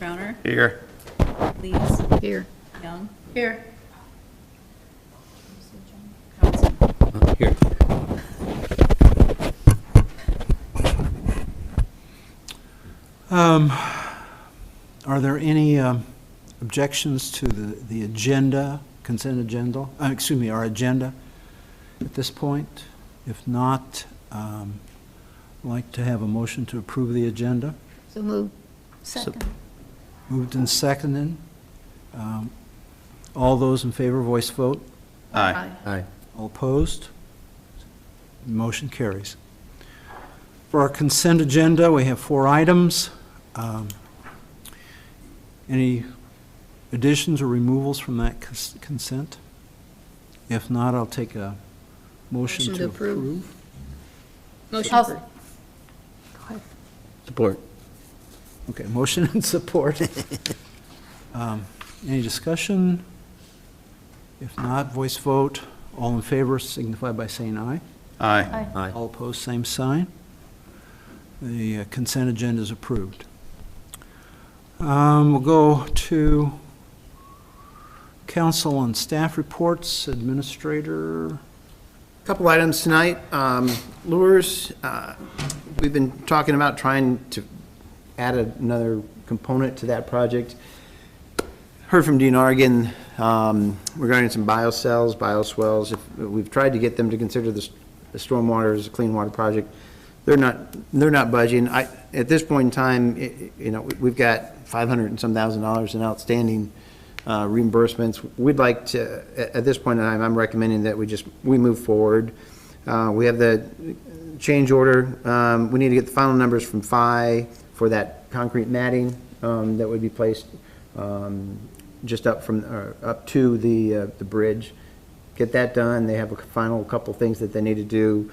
Crowner. Here. Lees. Here. Young. Here. Johnson. Here. Are there any objections to the agenda, consent agenda, excuse me, our agenda at this point? If not, I'd like to have a motion to approve the agenda. So move. Second. Moved and seconded. All those in favor, voice vote. Aye. Aye. All opposed? Motion carries. For our consent agenda, we have 4 items. Any additions or removals from that consent? If not, I'll take a motion to approve. Motion approved. Go ahead. Support. Okay, motion and support. Any discussion? If not, voice vote. All in favor signify by saying aye. Aye. Aye. All opposed, same sign. The consent agenda is approved. We'll go to council and staff reports. Administrator. Couple items tonight. Lures, we've been talking about trying to add another component to that project. Heard from DNR again regarding some biocells, bioswells. We've tried to get them to consider the stormwater as a clean water project. They're not budging. At this point in time, we've got $500 and some thousand in outstanding reimbursements. We'd like to, at this point in time, I'm recommending that we move forward. We have the change order. We need to get the final numbers from FI for that concrete matting that would be placed just up to the bridge. Get that done. They have a final couple things that they need to do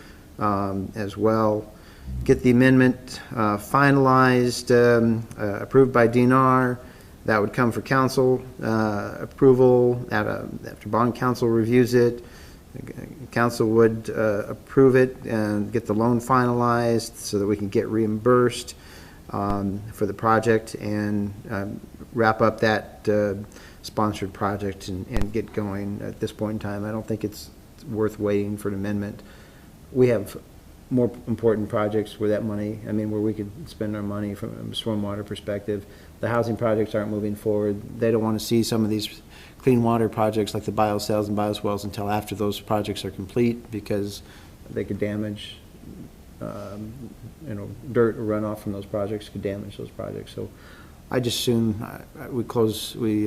as well. Get the amendment finalized, approved by DNR. That would come for council approval after bond council reviews it. Council would approve it and get the loan finalized so that we can get reimbursed for the project and wrap up that sponsored project and get going at this point in time. I don't think it's worth waiting for an amendment. We have more important projects where that money, where we could spend our money from a stormwater perspective. The housing projects aren't moving forward. They don't want to see some of these clean water projects like the biocells and bioswells until after those projects are complete because they could damage, dirt or runoff from those projects could damage those projects. So I just assume we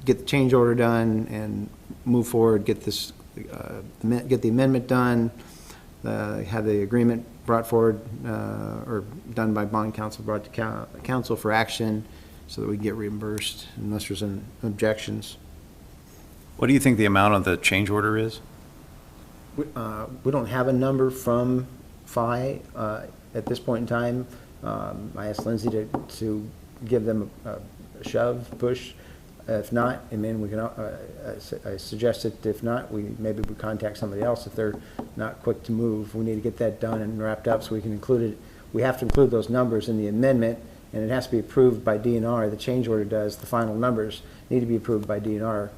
get the change order done and move forward, get the amendment done, have the agreement brought forward or done by bond council, brought to council for action so that we can get reimbursed unless there's any objections. What do you think the amount of the change order is? We don't have a number from FI at this point in time. I asked Lindsay to give them a push. If not, we can. I suggested if not, maybe we contact somebody else if they're not quick to move. We need to get that done and wrapped up so we can include it. We have to include those numbers in the amendment, and it has to be approved by DNR. The change order does. The final numbers need to be approved by DNR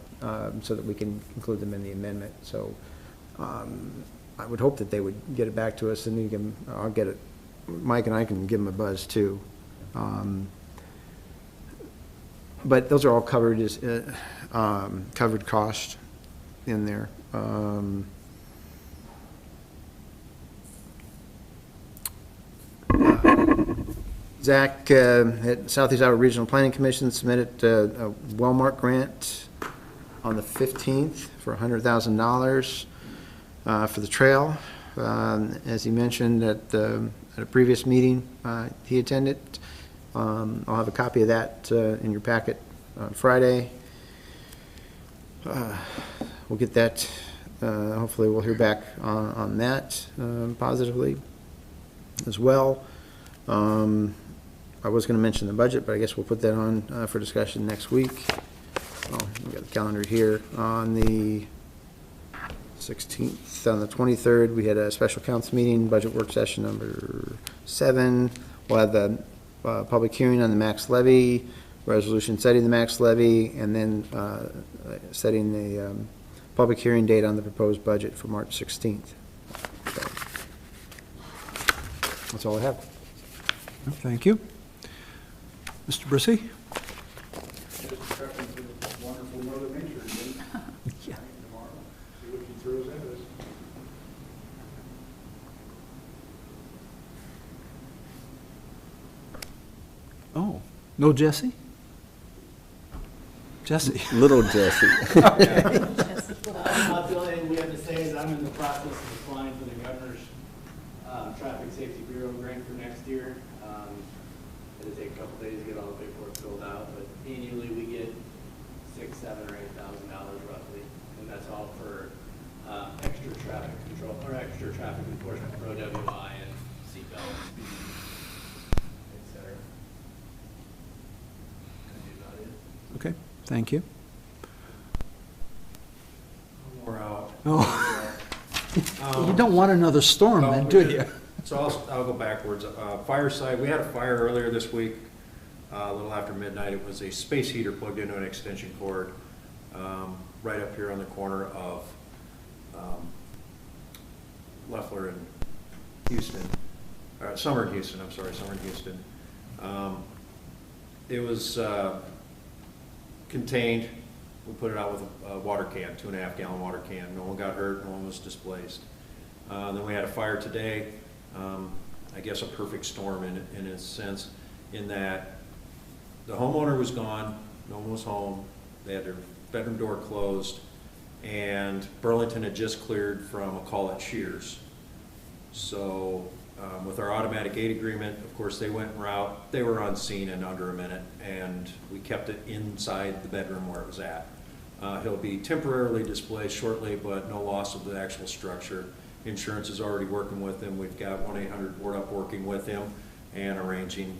so that we can include them in the amendment. So I would hope that they would get it back to us, and I'll get it. Mike and I can give them a buzz too. But those are all covered as covered cost in there. Zach at Southeast Iowa Regional Planning Commission submitted a Wellmark grant on the 15th for $100,000 for the trail. As he mentioned at a previous meeting he attended. I'll have a copy of that in your packet on Friday. We'll get that. Hopefully we'll hear back on that positively as well. I was going to mention the budget, but I guess we'll put that on for discussion next week. We got the calendar here. On the 16th, on the 23rd, we had a special council meeting, budget work session number 7. We'll have the public hearing on the max levy resolution setting the max levy, and then setting the public hearing date on the proposed budget for March 16th. So, that's all I have. Thank you. Mr. Brissy? Just expecting some wonderful Mother Nature again. Yeah. Tomorrow, see what she throws at us. Oh, no Jesse? Jesse? Little Jesse. About the only thing we have to say is I'm in the process of applying for the governor's Traffic Safety Bureau grant for next year. It'll take a couple days to get all the paperwork filled out, but annually we get $6,000, $7,000 or $8,000 roughly, and that's all for extra traffic control or extra traffic enforcement for OWI and seatbelts, et cetera. That's about it. Okay, thank you. We're out. Oh, you don't want another storm then, do you? So I'll go backwards. Fireside, we had a fire earlier this week, a little after midnight. It was a space heater plugged into an extension cord right up here on the corner of Leffler and Houston, Summer and Houston, I'm sorry, Summer and Houston. It was contained. We put it out with a water can, 2.5 gallon water can. No one got hurt, no one was displaced. Then we had a fire today. I guess a perfect storm in a sense, in that the homeowner was gone, no one was home, they had their bedroom door closed, and Burlington had just cleared from a call at Shears. So with our automatic aid agreement, of course, they went en route. They were on scene in under a minute, and we kept it inside the bedroom where it was at. He'll be temporarily displaced shortly, but no loss of the actual structure. Insurance is already working with him. We've got 1-800 Board Up working with him and arranging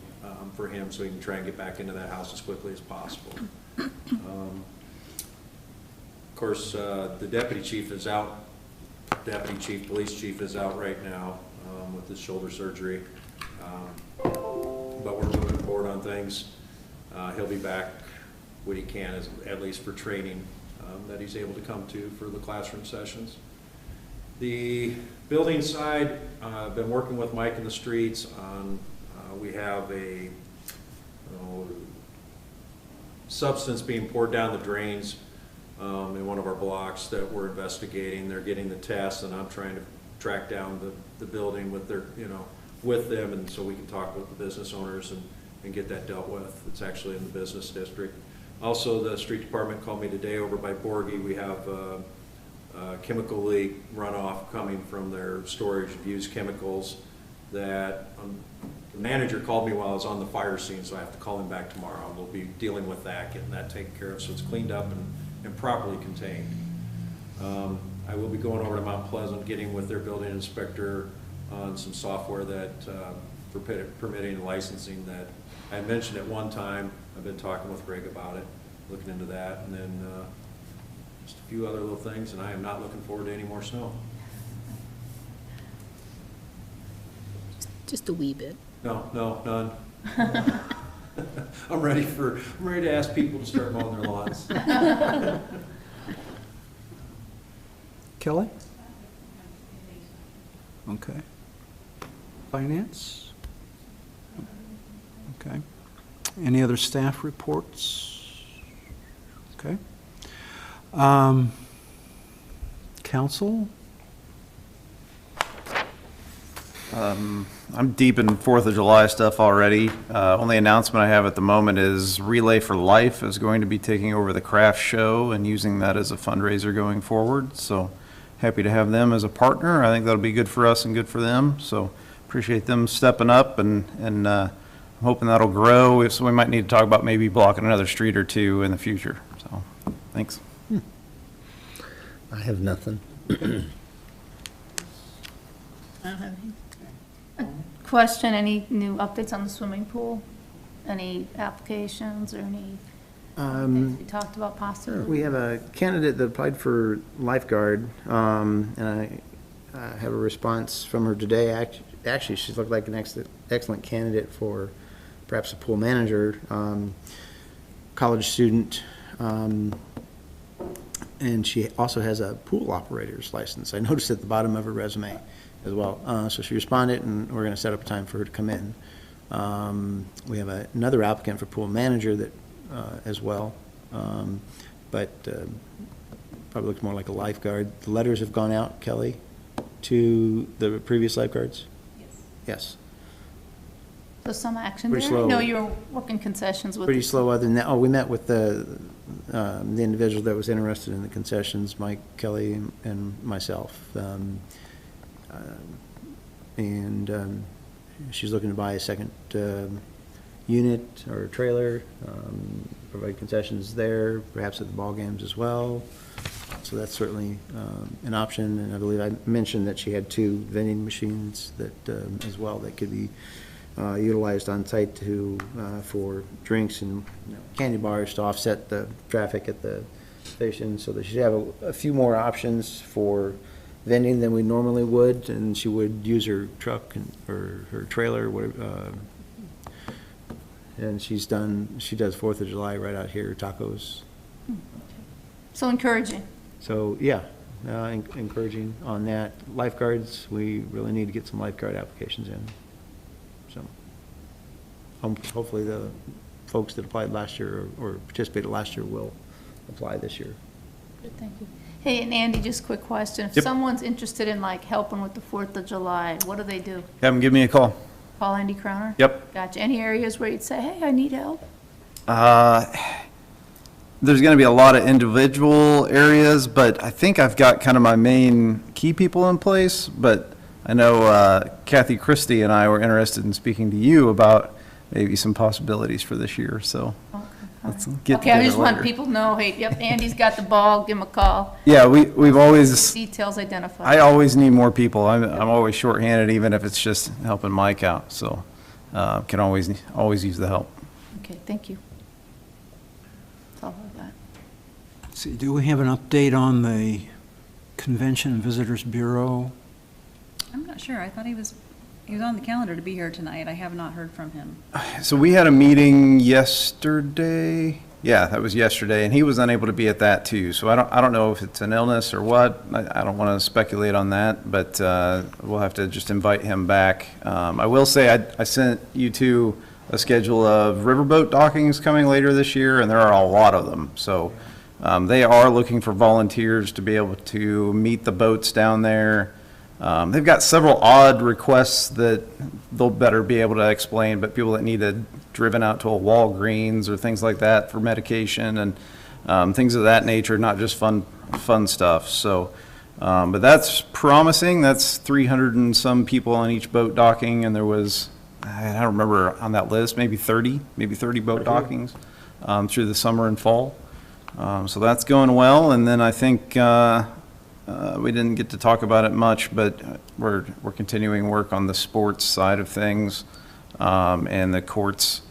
for him so he can try and get back into that house as quickly as possible. Of course, the deputy chief is out. Deputy chief, police chief is out right now with his shoulder surgery. But we're moving forward on things. He'll be back when he can, at least for training that he's able to come to for the classroom sessions. The building side, I've been working with Mike in the streets on, we have a substance being poured down the drains in one of our blocks that we're investigating. They're getting the tests, and I'm trying to track down the building with their, with them, and so we can talk with the business owners and get that dealt with. It's actually in the business district. Also, the street department called me today over by Borgie. We have chemical leak runoff coming from their storage of used chemicals that the manager called me while I was on the fire scene, so I have to call him back tomorrow. We'll be dealing with that, getting that taken care of so it's cleaned up and properly contained. I will be going over to Mount Pleasant, getting with their building inspector on some software that for permitting and licensing that I mentioned at one time. I've been talking with Greg about it, looking into that, and then just a few other little things, and I am not looking forward to any more snow. Just a wee bit. No, none. I'm ready to ask people to start mowing their lawns. Kelly? Okay. Finance? Okay. Any other staff reports? Okay. Council? I'm deep in 4th of July stuff already. Only announcement I have at the moment is Relay for Life is going to be taking over the craft show and using that as a fundraiser going forward. So happy to have them as a partner. I think that'll be good for us and good for them. So appreciate them stepping up, and I'm hoping that'll grow. So we might need to talk about maybe blocking another street or two in the future. So thanks. I have nothing. I don't have any. Question, any new updates on the swimming pool? Any applications or any things we talked about possibly? We have a candidate that applied for lifeguard, and I have a response from her today. Actually, she looked like an excellent candidate for perhaps a pool manager. college student, and she also has a pool operator's license. I noticed at the bottom of her resume as well. So she responded, and we're going to set up a time for her to come in. We have another applicant for pool manager that as well, but probably looks more like a lifeguard. The letters have gone out, Kelly, to the previous lifeguards? Yes. Yes. So some action Pretty there? slow. No, you're working concessions with. Pretty the- slow other than that. Oh, we met with the individual that was interested in the concessions, Mike, Kelly, and myself. She's looking to buy a second unit or trailer, provide concessions there, perhaps at the ball games as well. So that's certainly an option. And I believe I mentioned that she had 2 vending machines that as well that could be utilized on site to for drinks and candy bars to offset the traffic at the station, so that she'd have a few more options for vending than we normally would, and she would use her truck or her trailer, whatever. And she does 4th of July right out here, tacos. So encouraging. So, yeah, encouraging on that. Lifeguards, we really need to get some lifeguard applications in. So hopefully the folks that applied last year or participated last year will apply this year. Good, thank you. Hey, and Andy, just a quick question. If Yep. someone's interested in like helping with the 4th of July, what do they do? Have them give me a call. Call Andy Crowner? Yep. Gotcha. Any areas where you'd say, hey, I need help? There's going to be a lot of individual areas, but I think I've got kind of my main key people in place. But I know Kathy Christie and I were interested in speaking to you about maybe some possibilities for this year, so let's get Okay, I together just want later. people to know, hey, yep, Andy's got the ball, give him a call. Yeah, we've always, Details identified. I always need more people. I'm always shorthanded, even if it's just helping Mike out, so can always use the help. Okay, thank you. That's all I got. See, do we have an update on the Convention and Visitors Bureau? I'm not sure. I thought he was on the calendar to be here tonight. I have not heard from him. So we had a meeting yesterday. Yeah, that was yesterday, and he was unable to be at that too. So I don't know if it's an illness or what. I don't want to speculate on that, but we'll have to just invite him back. I will say I sent you two a schedule of riverboat dockings coming later this year, and there are a lot of them. So they are looking for volunteers to be able to meet the boats down there. They've got several odd requests that they'll better be able to explain, but people that needed driven out to a Walgreens or things like that for medication and things of that nature, not just fun stuff. So, but that's promising. That's 300 and some people on each boat docking, and there was, I don't remember on that list, maybe 30 boat dockings through the summer and fall. So that's going well, and then I think we didn't get to talk about it much, but we're continuing work on the sports side of things, and the courts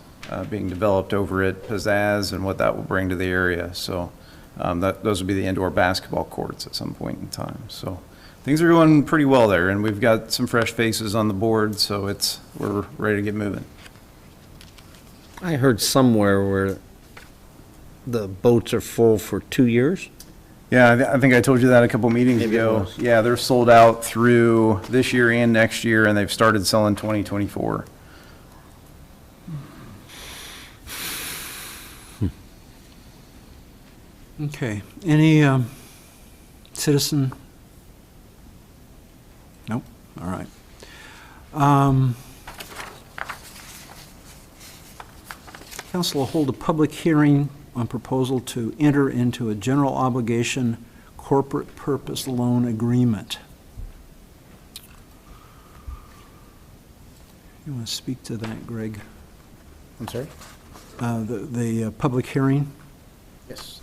being developed over at Pizzazz and what that will bring to the area. So those will be the indoor basketball courts at some point in time. So things are going pretty well there, and we've got some fresh faces on the board, so we're ready to get moving. I heard somewhere where the boats are full for 2 years. Yeah, I think I told you that a couple meetings Maybe it ago. was. Yeah, they're sold out through this year and next year, and they've started selling 2024. Okay, any citizen? Nope, all right. Council will hold a public hearing on proposal to enter into a general obligation corporate purpose loan agreement. You want to speak to that, Greg? I'm sorry? The public hearing? Yes.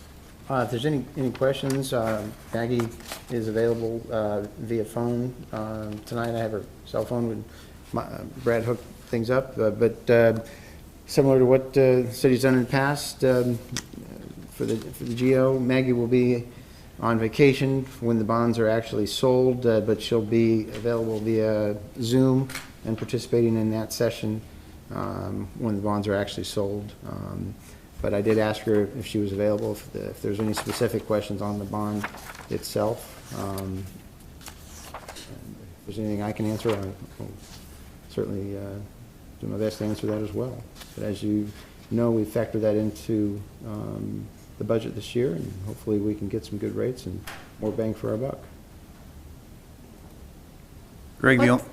If there's any questions, Maggie is available via phone tonight. I have her cell phone with Brad hooked things up, but similar to what the city's done in the past, for the GO, Maggie will be on vacation when the bonds are actually sold, but she'll be available via Zoom and participating in that session when the bonds are actually sold. But I did ask her if she was available, if there's any specific questions on the bond itself. If there's anything I can answer, I'll certainly do my best to answer that as well. But as you know, we factored that into the budget this year, and hopefully we can get some good rates and more bang for our buck. Greg, What-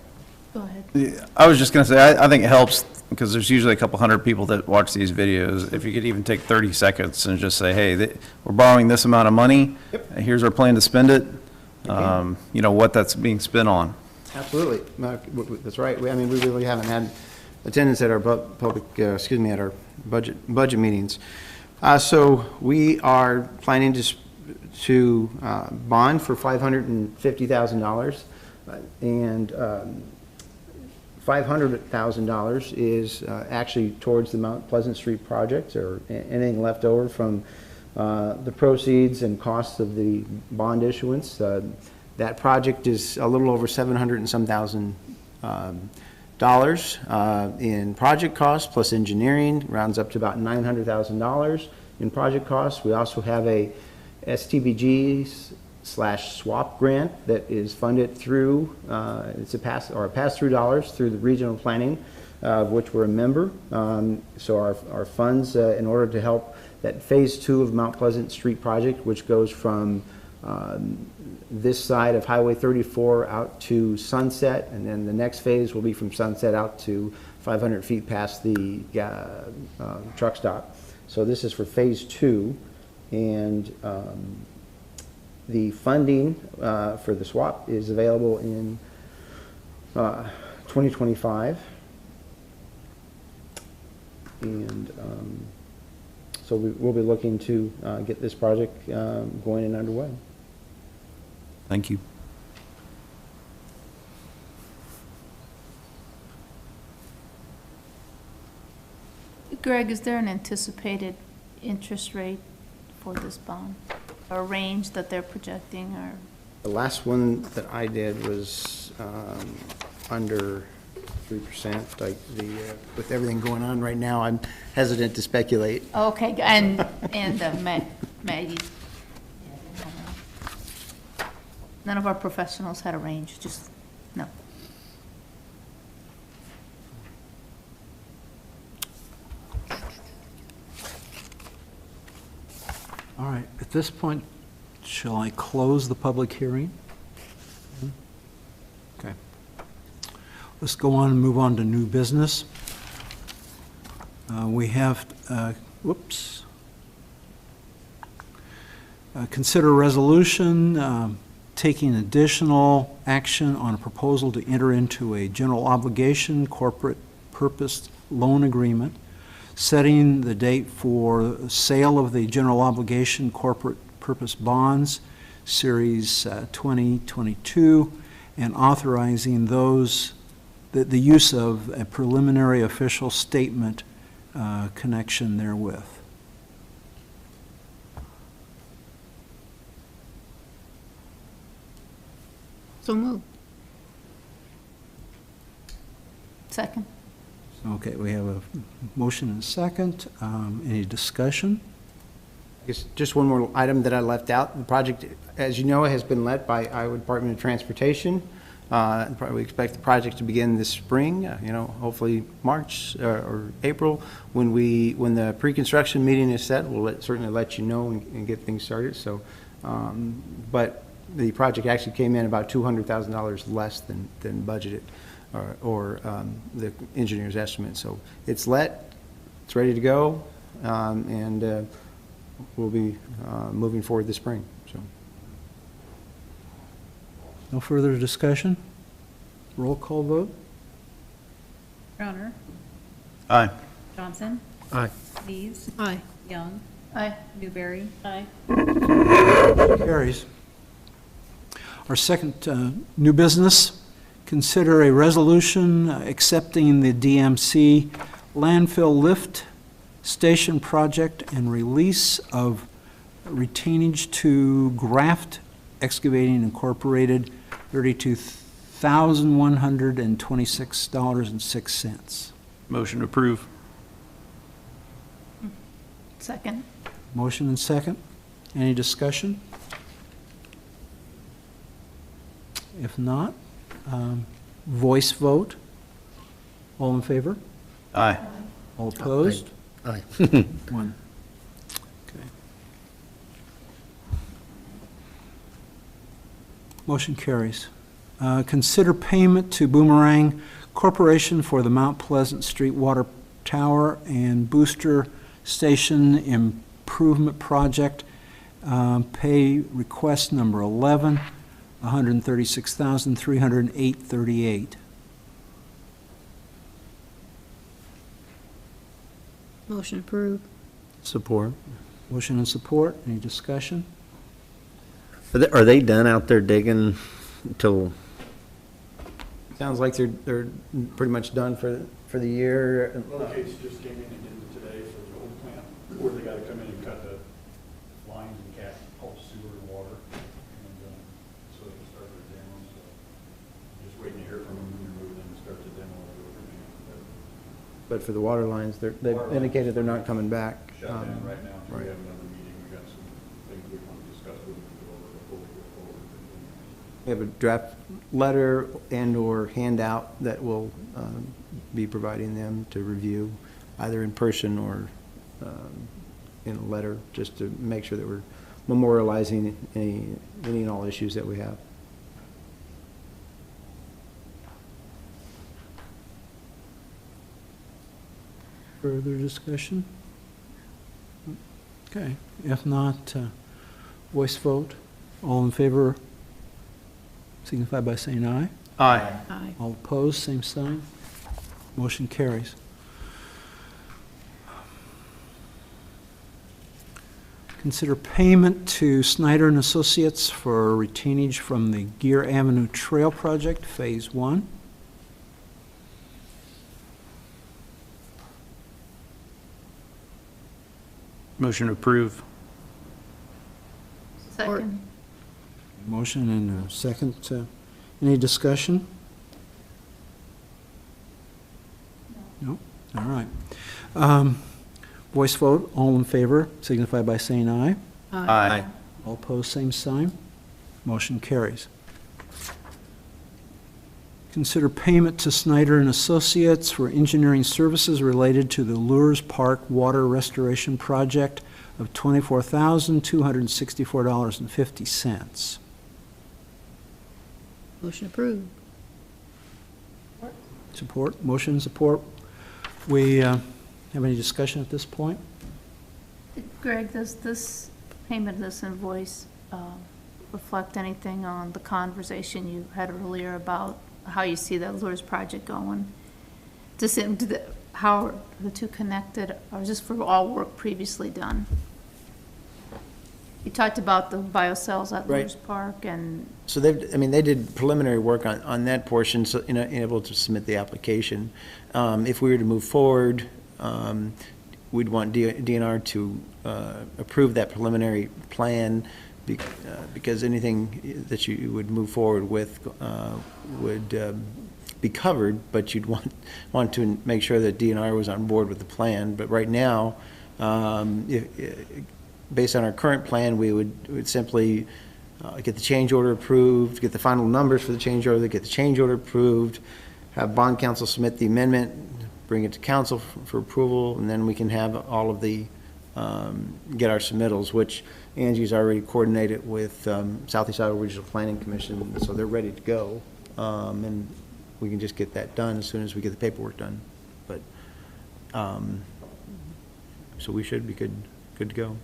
Go ahead. I was just going to say, I think it helps, because there's usually a couple hundred people that watch these videos. If you could even take 30 seconds and just say, hey, we're borrowing this amount of money. Yep. Here's our plan to spend it. Okay. You know, what that's being spent on. Absolutely. That's right. I mean, we really haven't had attendance at our at our budget meetings. So we are planning to bond for $550,000, and $500,000 is actually towards the Mount Pleasant Street project, or anything left over from the proceeds and costs of the bond issuance. That project is a little over $700 and some thousand dollars in project costs, plus engineering, rounds up to about $900,000 in project costs. We also have a STBG/SWAP grant that is funded through, it's a pass-through dollars through the regional planning, of which we're a member. So our funds, in order to help that phase 2 of Mount Pleasant Street project, which goes from this side of Highway 34 out to Sunset, and then the next phase will be from Sunset out to 500 feet past the truck stop. So this is for phase 2, and the funding for the swap is available in 2025, and so we'll be looking to get this project going and underway. Thank you. Greg, is there an anticipated interest rate for this bond? Or a range that they're projecting, or? The last one that I did was under 3%. With everything going on right now, I'm hesitant to speculate. Okay, and Maggie? None of our professionals had a range, just, no. All right, at this point, shall I close the public hearing? Okay. Let's go on and move on to new business. We have, consider resolution taking additional action on a proposal to enter into a general obligation corporate purpose loan agreement, setting the date for sale of the general obligation corporate purpose bonds, Series 2022, and authorizing the use of a preliminary official statement connection therewith. So moved. Second. Okay, we have a motion and a second. Any discussion? I guess just one more item that I left out. The project, as you know, has been led by Iowa Department of Transportation. We expect the project to begin this spring, hopefully March or April. When the pre-construction meeting is set, we'll certainly let you know and get things started. So, but the project actually came in about $200,000 less than budgeted, or the engineer's estimate. So it's let, it's ready to go, and we'll be moving forward this spring. So. No further discussion? Roll call vote? Crowner, Aye. Johnson, Aye. Lees, Aye. Young, Aye. Newberry. Aye. Carries. Our second new business, consider a resolution accepting the DMC landfill lift station project and release of retainage to Graft Excavating Incorporated, $32,126.06. Motion to approve. Second. Motion and second. Any discussion? If not, voice vote. All in favor? Aye. All opposed? Aye. One. Okay. Motion carries. Consider payment to Boomerang Corporation for the Mount Pleasant Street Water Tower and Booster Station Improvement Project. Pay request number 11, $136,308.38. Motion approved. Support. Motion and support. Any discussion? Are they done out there digging till, Sounds like they're pretty much done for the year. Locates just came in and did it today for the old plant, where they gotta come in and cut the lines and cap all the sewer and water. And, so they can start their demo, so just waiting to hear from them, and they're moving in and start the demo over there. But for the water lines, they've indicated they're not coming back. Shut down right now, so we right. have another meeting, we got some things we want to discuss with them to go over before we go forward. We have a draft letter and/or handout that we'll be providing them to review, either in person or in a letter, just to make sure that we're memorializing any and all issues that we have. Further discussion? Okay, if not, voice vote. All in favor signify by saying aye. Aye. Aye. All opposed, same sign. Motion carries. Consider payment to Snyder and Associates for retainage from the Gear Avenue Trail Project, Phase 1. Motion to approve. Second. Motion and a second. Any discussion? No? All right. Voice vote, all in favor signify by saying aye. Aye. All opposed, same sign. Motion carries. Consider payment to Snyder and Associates for engineering services related to the Lures Park Water Restoration Project of $24,264.50. Motion approved. Support, motion support. We have any discussion at this point? Greg, does this payment, this invoice, reflect anything on the conversation you had earlier about how you see that Lures project going? How are the two connected, or is this for all work previously done? You talked about the biocells at Right. Lures Park and, So they did preliminary work on that portion, so, able to submit the application. If we were to move forward, we'd want DNR to approve that preliminary plan, because anything that you would move forward with would be covered, but you'd want to make sure that DNR was on board with the plan. But right now, based on our current plan, we would simply get the change order approved, get the final numbers for the change order, get the change order approved, have bond counsel submit the amendment, bring it to council for approval, and then we can have all of the, get our submittals, which Angie's already coordinated with Southeast Iowa Regional Planning Commission, so they're ready to go. And we can just get that done as soon as we get the paperwork done. But, so we should be good to go.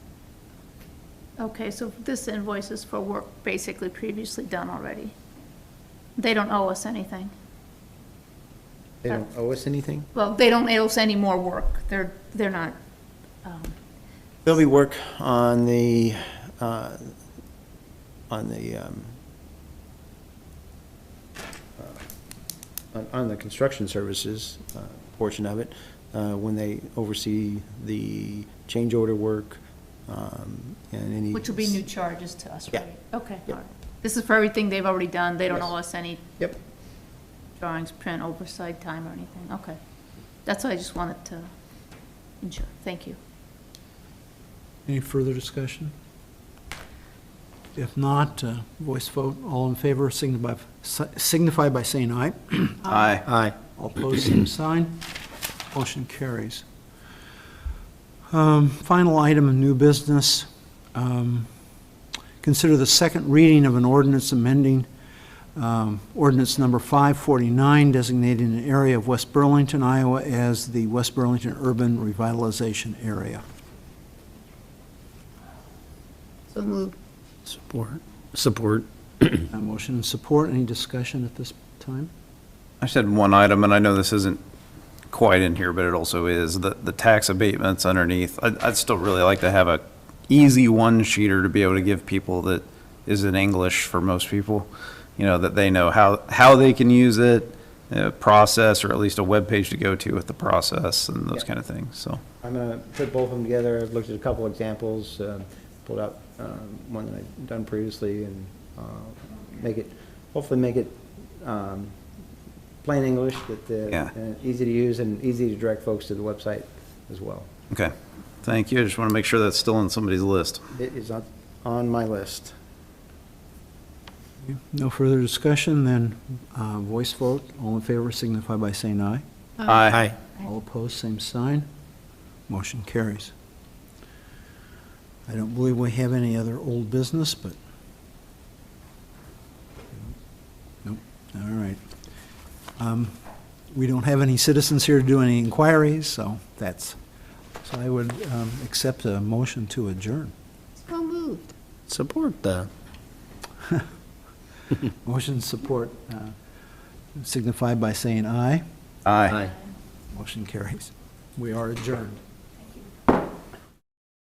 okay, so this invoice is for work basically previously done already. They don't owe us anything. They don't owe us anything? Well, they don't owe us any more work. They're not, There'll be work on the construction services portion of it, when they oversee the change order work, and any. which will be new charges to us, Yeah. right? Okay, Yep. all right. This is for everything they've already done. They don't Yes. owe us any Yep. drawings, print, oversight time or anything. Okay. That's what I just wanted to ensure. Thank you. Any further discussion? If not, voice vote, all in favor signify by saying aye. Aye. Aye. All opposed, same sign. Motion carries. Final item of new business. Consider the second reading of an ordinance amending ordinance number 549, designating an area of West Burlington, Iowa as the West Burlington Urban Revitalization Area. So moved. Support. Motion and support. Any discussion at this time? I just had one item, and I know this isn't quite in here, but it also is, the tax abatements underneath. I'd still really like to have a easy one-sheeter to be able to give people that is in English for most people, you know, that they know how they can use it, process, or at least a web page to go to with the process and those Yeah. kind of things, so. I'm going to put both of them together. I've looked at a couple examples, pulled out one that I've done previously, and hopefully make it plain English, Yeah. easy to use and easy to direct folks to the website as well. Okay, thank you. I just want to make sure that's still on somebody's list. It is on my list. No further discussion, then voice vote. All in favor signify by saying aye. Aye. All opposed, same sign. Motion carries. I don't believe we have any other old business, but, nope, all right. We don't have any citizens here to do any inquiries, so I would accept a motion to adjourn. So moved. Support that. Motion support signify by saying aye. Aye. Motion carries. We are adjourned.